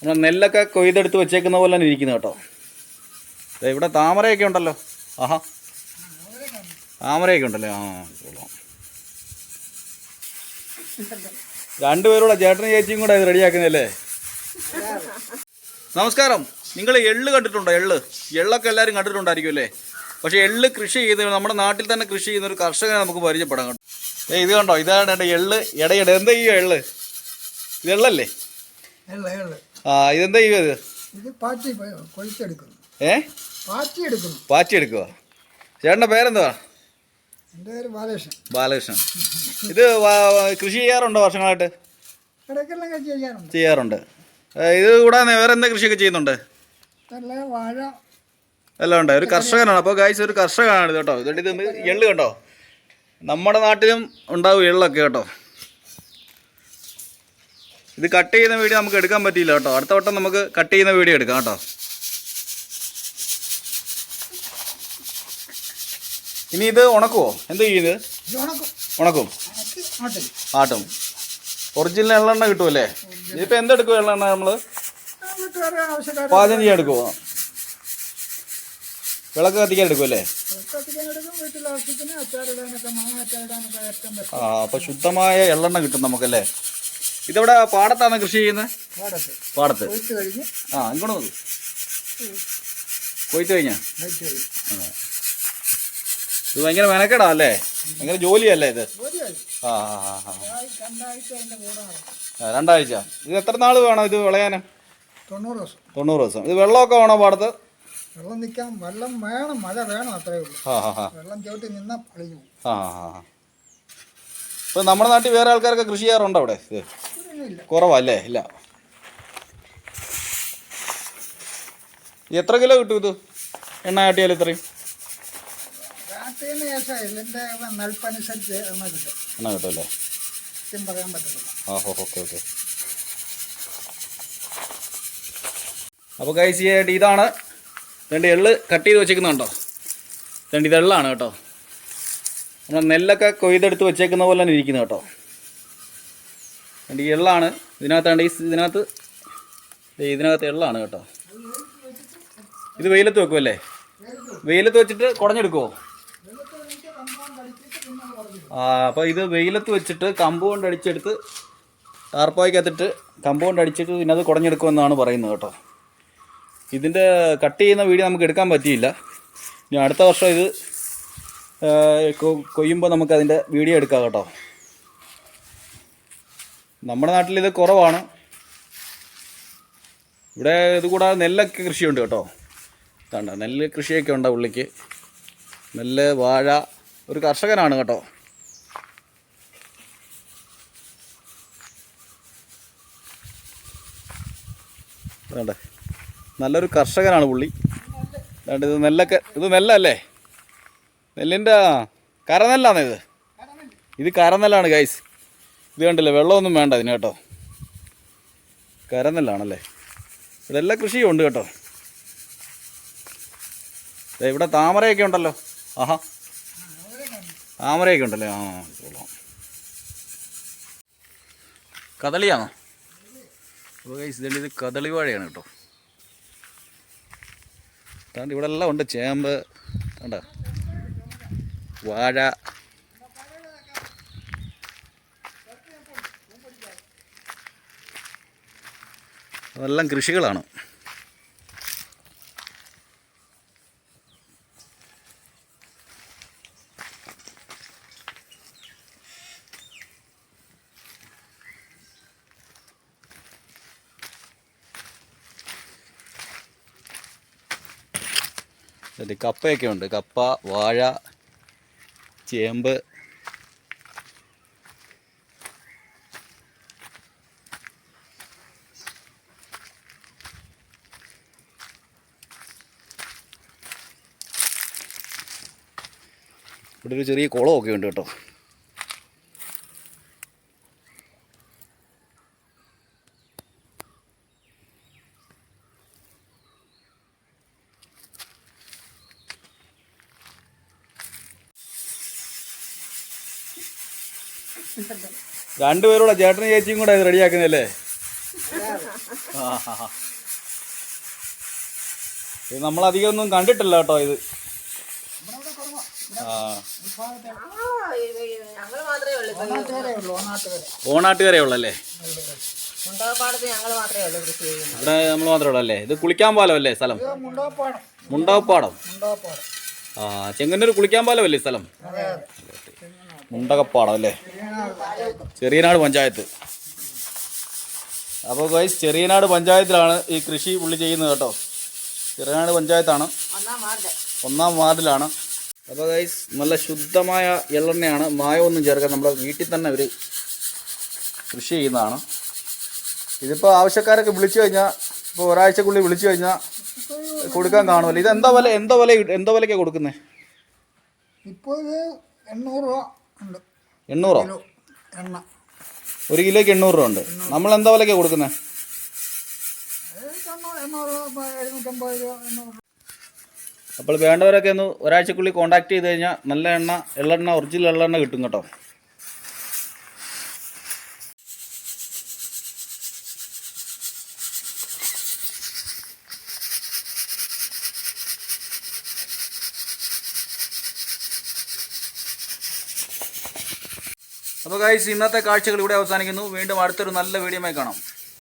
നമ്മൾ നെല്ലൊക്കെ കൊയ്തെടുത്ത് വെച്ചേക്കുന്ന പോലെ തന്നെ ഇരിക്കുന്നത് കേട്ടോ. ഇവിടെ താമരയൊക്കെ ഉണ്ടല്ലോ. ആഹാ, താമരയൊക്കെ ഉണ്ടല്ലേ. ആ, കൊള്ളാം. രണ്ടുപേരൂടെ ചേട്ടനും ചേച്ചിയും കൂടെ ഇത് റെഡിയാക്കുന്നല്ലേ. നമസ്കാരം. നിങ്ങൾ എള്ള് കണ്ടിട്ടുണ്ടോ? എള്ളൊക്കെ എല്ലാവരും കണ്ടിട്ടുണ്ടായിരിക്കും അല്ലേ. പക്ഷേ എള്ള് കൃഷി ചെയ്ത് നമ്മുടെ നാട്ടിൽ തന്നെ കൃഷി ചെയ്യുന്ന ഒരു കർഷകനെ നമുക്ക് പരിചയപ്പെടാം കേട്ടോ. ഇത് കണ്ടോ, ഇതാണ് എള്ള്. ഇടയിട എന്താ ചെയ്യുക? എള്ള് ഇത് എള്ളല്ലേ? ആ, ഇതെന്താ ചെയ്യുക? ഇത് പാറ്റി എടുക്കുക. ചേട്ടൻ്റെ പേരെന്തുവാ? ബാലകൃഷ്ണൻ. ഇത് കൃഷി ചെയ്യാറുണ്ടോ? വർഷങ്ങളായിട്ട് ചെയ്യാറുണ്ട്. ഇത് കൂടാതെ വേറെ എന്താ കൃഷിയൊക്കെ ചെയ്യുന്നുണ്ട്? എല്ലാം ഉണ്ട്. ഒരു കർഷകനാണ്. അപ്പോൾ ഗായ്സ്, ഒരു കർഷകനാണ് ഇത് കേട്ടോ. ഇതുകൊണ്ട് ഇത് എള്ള് കണ്ടോ, നമ്മുടെ നാട്ടിലും ഉണ്ടാവും എള്ളൊക്കെ കേട്ടോ. ഇത് കട്ട് ചെയ്യുന്ന വീഡിയോ നമുക്ക് എടുക്കാൻ പറ്റിയില്ല കേട്ടോ. അടുത്ത വട്ടം നമുക്ക് കട്ട് ചെയ്യുന്ന വീഡിയോ എടുക്കാം കേട്ടോ. ഇനി ഇത് ഉണക്കുമോ? എന്ത് ചെയ്യുന്നത്? ഉണക്കും, ആട്ടും. ഒറിജിനൽ എള്ളെണ്ണ കിട്ടുമല്ലേ? ഇതിപ്പോൾ എന്തെടുക്കും? എള്ളെണ്ണ നമ്മൾ പാചകം ചെയ്യാൻ എടുക്കുമോ? വിളക്ക് കത്തിക്കാൻ എടുക്കുമല്ലേ? ആ, അപ്പോൾ ശുദ്ധമായ എള്ളെണ്ണ കിട്ടും നമുക്കല്ലേ. ഇതെവിടെ പാടത്താണ് കൃഷി ചെയ്യുന്നത്? പാടത്ത്. ആ, ഇങ്ങോട്ട് നോക്ക്. കൊയ്ത്ത് കഴിഞ്ഞാ? ഇത് ഭയങ്കര മെനക്കെടാ അല്ലേ, ഭയങ്കര ജോലിയല്ലേ ഇത്? ആ, 2 ആഴ്ച. ഇത് എത്ര നാൾ വേണം ഇത് വിളയാനും? 90 ദിവസം. ഇത് വെള്ളമൊക്കെ വേണോ പാടത്ത്? വെള്ളം നിൽക്കാൻ വെള്ളം വേണം, മഴ വേണം, അത്രേ ഉള്ളൂ. വെള്ളം ചവിട്ടി നിന്നാൽ പൊളിഞ്ഞു. ഇപ്പൊ നമ്മുടെ നാട്ടിൽ വേറെ ആൾക്കാരൊക്കെ കൃഷി ചെയ്യാറുണ്ടോ അവിടെ? കുറവല്ലേ? ഇല്ല. എത്ര കിലോ കിട്ടും ഇത് എണ്ണ ആട്ടിയാൽ? ഇത്രയും ഇതിന്റെ നൽപ്പനുസരിച്ച് എണ്ണ കിട്ടും. എണ്ണ കിട്ടും അല്ലേ? പറയാൻ പറ്റില്ല. ഓക്കെ. അപ്പോൾ ഗൈസ്, ഇതാണ് 2 എള്ള് കട്ട് ചെയ്ത് വെച്ചേക്കുന്നുണ്ടോ? 2 ഇത് എള്ളാണ് കേട്ടോ. നമ്മൾ നെല്ലൊക്കെ കൊയ്തെടുത്ത് വെച്ചേക്കുന്ന പോലെ തന്നെ ഇരിക്കുന്നത് കേട്ടോ. 2 എള്ളാണ്. ഇതിനകത്ത് എള്ളാണ് കേട്ടോ. ഇത് വെയിലത്ത് വെക്കുമല്ലേ? വെയിലത്ത് വെച്ചിട്ട് കുടഞ്ഞെടുക്കുമോ? ആ, അപ്പോൾ ഇത് വെയിലത്ത് വെച്ചിട്ട് കമ്പൗണ്ട് അടിച്ചെടുത്ത് ടാർപ്പായ്ക്കകത്തിട്ട് കമ്പൗണ്ട് അടിച്ചിട്ട് ഇതിനകത്ത് കുടഞ്ഞെടുക്കുമെന്നാണ് പറയുന്നത് കേട്ടോ. ഇതിൻ്റെ കട്ട് ചെയ്യുന്ന വീഡിയോ നമുക്ക് എടുക്കാൻ പറ്റിയില്ല. ഇനി അടുത്ത വർഷം ഇത് കൊയ്യുമ്പോൾ നമുക്കതിൻ്റെ വീഡിയോ എടുക്കാം കേട്ടോ. നമ്മുടെ നാട്ടിൽ ഇത് കുറവാണ്. ഇവിടെ ഇത് കൂടാതെ നെല്ലൊക്കെ കൃഷിയുണ്ട് കേട്ടോ. കണ്ട, നെല്ല് കൃഷിയൊക്കെ ഉണ്ട് ഉള്ളിക്ക്. നെല്ല്, വാഴ. ഒരു കർഷകനാണ് കേട്ടോ. വേണ്ടേ, നല്ലൊരു കർഷകനാണ് പുള്ളി. ഇത് നെല്ലൊക്കെ, ഇത് നെല്ലല്ലേ? നെല്ലിൻ്റെ കരനെല്ലാന്നേ ഇത്? ഇത് കരനെല്ലാണ് ഗൈസ്. ഇത് കണ്ടില്ലേ, വെള്ളമൊന്നും വേണ്ട ഇതിന് കേട്ടോ. കരനെല്ലാണല്ലേ? ഇവിടെ എല്ലാ കൃഷിയും ഉണ്ട് കേട്ടോ. ഇവിടെ താമരയൊക്കെ ഉണ്ടല്ലോ. ആഹാ, താമരയൊക്കെ ഉണ്ടല്ലേ. ആ, കൊള്ളാം. കദളിയാണോ? അപ്പോൾ ഗൈസ്, ഇത് കദളി വാഴയാണ് കേട്ടോ. അതുകൊണ്ട് ഇവിടെ എല്ലാം ഉണ്ട്. ചേമ്പ് കണ്ട, വാഴ. അതെല്ലാം കൃഷികളാണ്. കപ്പയൊക്കെ ഉണ്ട്. കപ്പ, വാഴ, ചേമ്പ്. ഇവിടെ ഒരു ചെറിയ കുളമൊക്കെ ഉണ്ട് കേട്ടോ. രണ്ടുപേരൂടെ ചേട്ടനും ചേച്ചിയും കൂടെ ഇത് റെഡിയാക്കുന്നല്ലേ. ആ, ഇത് നമ്മളധികം ഒന്നും കണ്ടിട്ടില്ല കേട്ടോ ഇത്. ഇവിടെ കുറവാ. ആ ഈ ഭാഗത്തെ ഞങ്ങൾ മാത്രമേ ഉള്ളൂ. ഓണാട്ടുകരേ ഉള്ളൂ, ഓണാട്ടുകര. ഓണാട്ടുകരേ ഉള്ളല്ലേ? മുണ്ടകപ്പാടത്ത് ഞങ്ങൾ മാത്രമേ ഉള്ളൂ കൃഷി ചെയ്യുന്നത്. ഇവിടെ നമ്മൾ മാത്രമേ ഉള്ളൂ അല്ലേ? ഇത് കുളിക്കാൻ പാലമല്ലേ സ്ഥലം? ഇത് മുണ്ടകപ്പാടം. മുണ്ടകപ്പാടം. മുണ്ടകപ്പാടം. ആ ചെങ്ങന്നൂർ കുളിക്കാൻ പാലമല്ലേ സ്ഥലം? അതെ അതെ. മുണ്ടകപ്പാടം അല്ലേ? ചെറിയനാട് പഞ്ചായത്ത്. അപ്പോൾ ഗൈസ് ചെറിയനാട് പഞ്ചായത്തിലാണ് ഈ കൃഷി പുള്ളി ചെയ്യുന്നത് കേട്ടോ. ചെറിയനാട് പഞ്ചായത്താണ്, 1-ാം വാർഡ്. 1-ാം വാർഡിലാണ്. അപ്പോൾ ഗൈസ് നല്ല ശുദ്ധമായ എള്ളെണ്ണയാണ്, മായമൊന്നും ചേർക്കാൻ നമ്മുടെ വീട്ടിൽ തന്നെ ഇവർ കൃഷി ചെയ്യുന്നതാണ്. ഇതിപ്പോൾ ആവശ്യക്കാരൊക്കെ വിളിച്ചു കഴിഞ്ഞാൽ, ഇപ്പോൾ ഒരാഴ്ചക്കുള്ളിൽ വിളിച്ചു കഴിഞ്ഞാൽ കൊടുക്കാൻ കാണുമല്ലോ. ഇത് എന്താ വിലയ്ക്കാണ് കൊടുക്കുന്നത്? ഇപ്പോൾ ഇത് 800 രൂപ ഉണ്ട്. 800 കിലോ എണ്ണ. 1 കിലോയ്ക്ക് 800 രൂപ ഉണ്ട്. നമ്മൾ എന്താ വിലയ്ക്കാണ് കൊടുക്കുന്നത്? 800 രൂപ, 750 രൂപ, 800 രൂപ. അപ്പോൾ വേണ്ടവരൊക്കെ ഒന്ന് ഒരാഴ്ചക്കുള്ളിൽ കോൺടാക്ട് ചെയ്ത് കഴിഞ്ഞാൽ നല്ല എള്ളെണ്ണ ഒറിജിനൽ എള്ളെണ്ണ കിട്ടും കേട്ടോ. അപ്പോൾ ഗൈസ് ഇന്നത്തെ കാഴ്ചകൾ ഇവിടെ അവസാനിക്കുന്നു. വീണ്ടും അടുത്തൊരു നല്ല വീഡിയോയുമായി കാണാം.